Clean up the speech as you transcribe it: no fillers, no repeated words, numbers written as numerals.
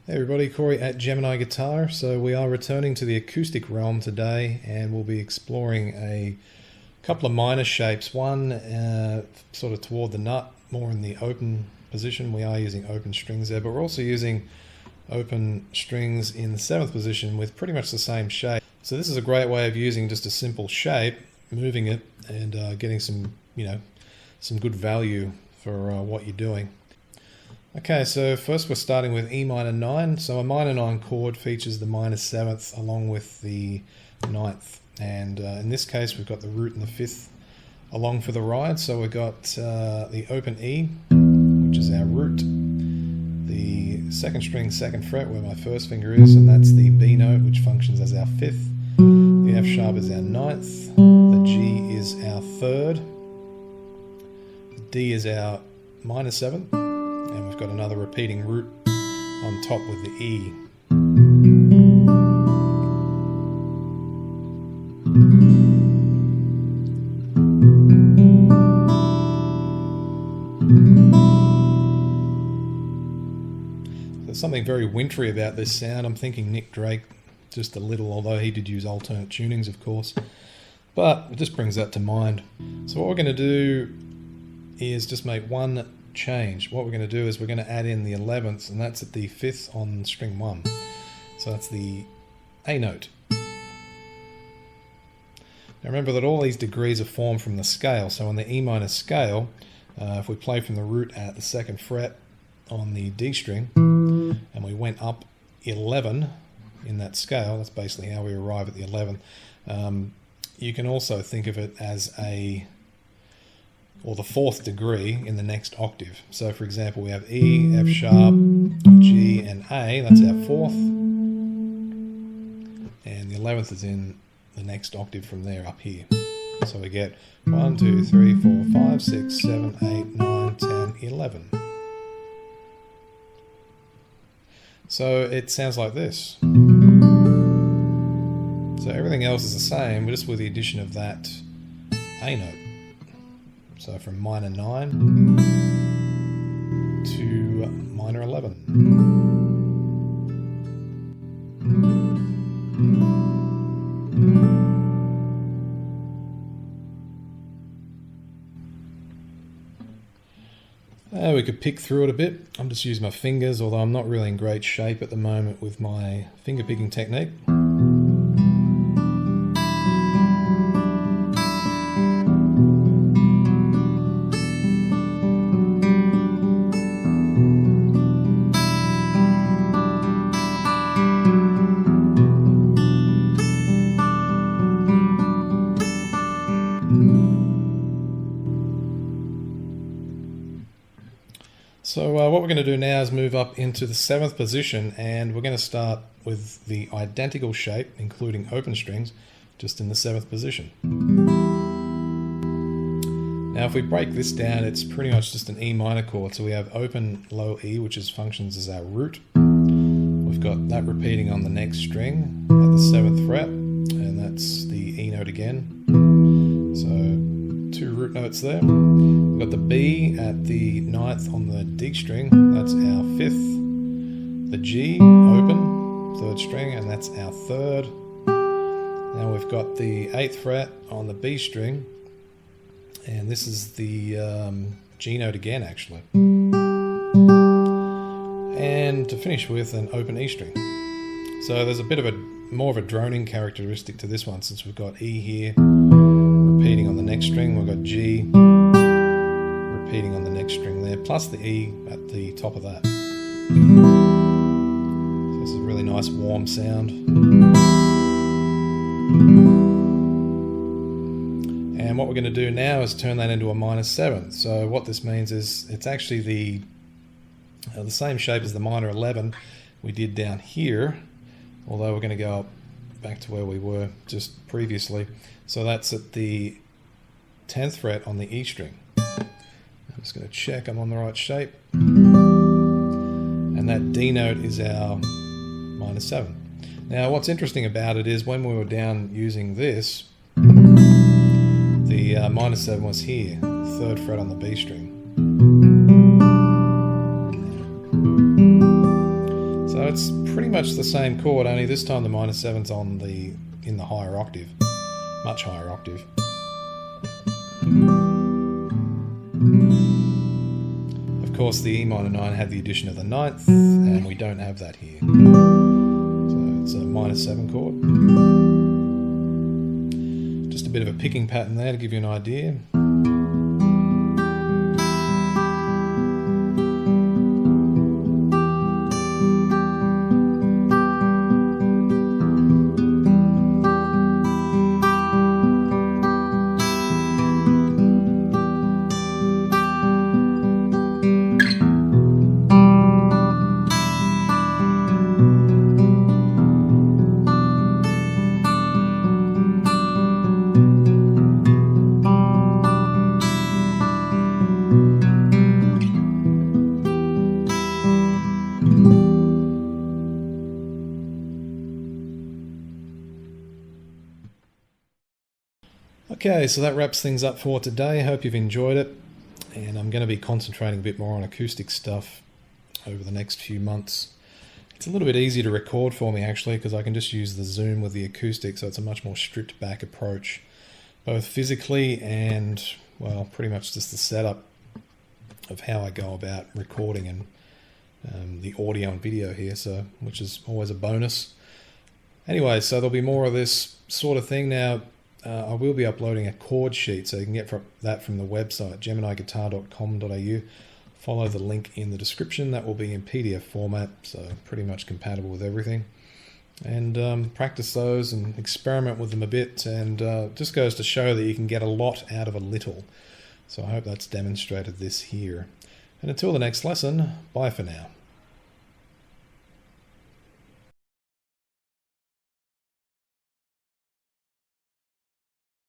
Hey everybody, Corey at Gemini Guitar. So we are returning to the acoustic realm today, and we'll be exploring a couple of minor shapes. One sort of toward the nut, more in the open position. We are using open strings there, but we're also using open strings in the 7th position with pretty much the same shape. So this is a great way of using just a simple shape, moving it, and getting some good value for what you're doing. Okay, so first we're starting with E minor 9. So a minor 9 chord features the minor 7th along with the 9th. And in this case, we've got the root and the 5th along for the ride. So we've got the open E, which is our root, the 2nd string, 2nd fret, where my first finger is, and that's the B note, which functions as our 5th. The F sharp is our 9th. The G is our 3rd. The D is our minor 7th. And we've got another repeating root on top with the E. There's something very wintry about this sound. I'm thinking Nick Drake just a little, although he did use alternate tunings, of course. But it just brings that to mind. So what we're going to do is just make one change. What we're going to do is we're going to add in the 11th, and that's at the 5th on string 1. So that's the A note. Now remember that all these degrees are formed from the scale. So on the E minor scale, if we play from the root at the 2nd fret on the D string, and we went up 11 in that scale, that's basically how we arrive at the 11th. You can also think of it as the 4th degree in the next octave. So for example, we have E, F sharp, G, and A. That's our 4th. And the 11th is in the next octave from there up here. So we get 1, 2, 3, 4, 5, 6, 7, 8, 9, 10, 11. So it sounds like this. So everything else is the same, just with the addition of that A note. So from minor 9 to minor 11. We could pick through it a bit. I'm just using my fingers, although I'm not really in great shape at the moment with my finger picking technique. So what we're going to do now is move up into the 7th position, and we're going to start with the identical shape, including open strings, just in the 7th position. Now if we break this down, it's pretty much just an E minor chord. So we have open low E, which functions as our root. We've got that repeating on the next string at the 7th fret, and that's the E note again. So 2 root notes there. We've got the B at the 9th on the D string, that's our 5th. The G, open, 3rd string, and that's our 3rd. Now we've got the 8th fret on the B string, and this is the G note again, actually. And to finish with, an open E string. So there's a bit of more of a droning characteristic to this one, since we've got E here repeating on the next string, we've got G repeating on the next string there, plus the E at the top of that. So this is a really nice warm sound. And what we're going to do now is turn that into a minor 7th. So what this means is it's actually the same shape as the minor 11 we did down here, although we're going to go up back to where we were just previously. So that's at the 10th fret on the E string. I'm just going to check I'm on the right shape. And that D note is our minor 7. Now what's interesting about it is when we were down using this, the minor 7 was here, 3rd fret on the B string. So pretty much the same chord, only this time the minor 7's in the higher octave, much higher octave. Of course, the E minor 9 had the addition of the 9th, and we don't have that here. So it's a minor 7 chord. Just a bit of a picking pattern there to give you an idea. Okay, so that wraps things up for today. Hope you've enjoyed it, and I'm going to be concentrating a bit more on acoustic stuff over the next few months. It's a little bit easier to record for me actually, because I can just use the Zoom with the acoustic, so it's a much more stripped back approach, both physically and, well, pretty much just the setup of how I go about recording and the audio and video here, so which is always a bonus. Anyway, so there'll be more of this sort of thing now. I will be uploading a chord sheet, so you can get that from the website, geminiguitar.com.au. Follow the link in the description. That will be in PDF format, so pretty much compatible with everything. And practice those and experiment with them a bit, and just goes to show that you can get a lot out of a little. So I hope that's demonstrated this here. And until the next lesson, bye for now.